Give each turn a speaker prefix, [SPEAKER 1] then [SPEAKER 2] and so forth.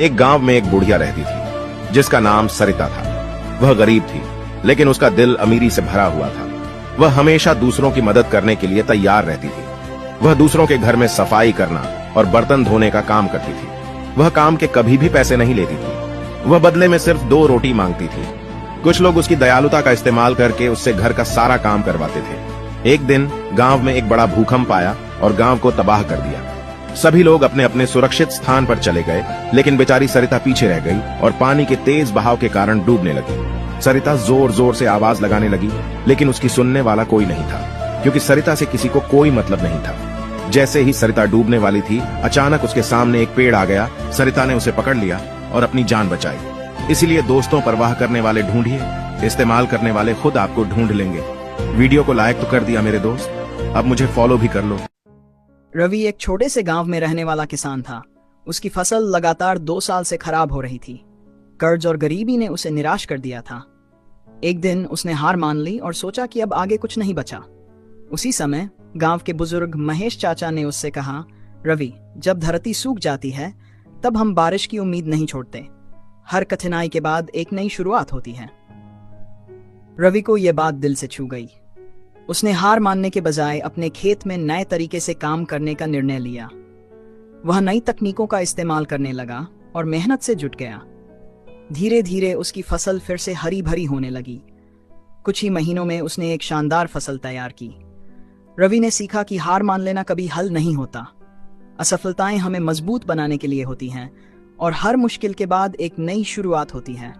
[SPEAKER 1] एक गांव में एक बुढ़िया रहती थी जिसका नाम सरिता था। वह गरीब थी, लेकिन उसका दिल अमीरी से भरा हुआ था। वह हमेशा दूसरों की मदद करने के लिए तैयार रहती थी। वह दूसरों के घर में सफाई करना और बर्तन धोने का काम करती थी। वह काम के कभी भी पैसे नहीं लेती थी। वह बदले में सिर्फ 2 रोटी मांगती थी। कुछ लोग उसकी दयालुता का इस्तेमाल करके उससे घर का सारा काम करवाते थे। एक दिन गांव में एक बड़ा भूकंप आया और गांव को तबाह कर दिया। सभी लोग अपने अपने सुरक्षित स्थान पर चले गए, लेकिन बेचारी सरिता पीछे रह गई और पानी के तेज बहाव के कारण डूबने लगी। सरिता जोर जोर से आवाज लगाने लगी, लेकिन उसकी सुनने वाला कोई नहीं था, क्योंकि सरिता से किसी को कोई मतलब नहीं था। जैसे ही सरिता डूबने वाली थी, अचानक उसके सामने एक पेड़ आ गया। सरिता ने उसे पकड़ लिया और अपनी जान बचाई। इसीलिए दोस्तों, परवाह करने वाले ढूंढिए, इस्तेमाल करने वाले खुद आपको ढूंढ लेंगे। वीडियो को लाइक तो कर दिया मेरे दोस्त, अब मुझे फॉलो भी कर लो।
[SPEAKER 2] रवि एक छोटे से गांव में रहने वाला किसान था। उसकी फसल लगातार 2 साल से खराब हो रही थी। कर्ज और गरीबी ने उसे निराश कर दिया था। एक दिन उसने हार मान ली और सोचा कि अब आगे कुछ नहीं बचा। उसी समय गांव के बुजुर्ग महेश चाचा ने उससे कहा, रवि, जब धरती सूख जाती है तब हम बारिश की उम्मीद नहीं छोड़ते। हर कठिनाई के बाद एक नई शुरुआत होती है। रवि को यह बात दिल से छू गई। उसने हार मानने के बजाय अपने खेत में नए तरीके से काम करने का निर्णय लिया। वह नई तकनीकों का इस्तेमाल करने लगा और मेहनत से जुट गया। धीरे धीरे उसकी फसल फिर से हरी भरी होने लगी। कुछ ही महीनों में उसने एक शानदार फसल तैयार की। रवि ने सीखा कि हार मान लेना कभी हल नहीं होता। असफलताएं हमें मजबूत बनाने के लिए होती हैं और हर मुश्किल के बाद एक नई शुरुआत होती है।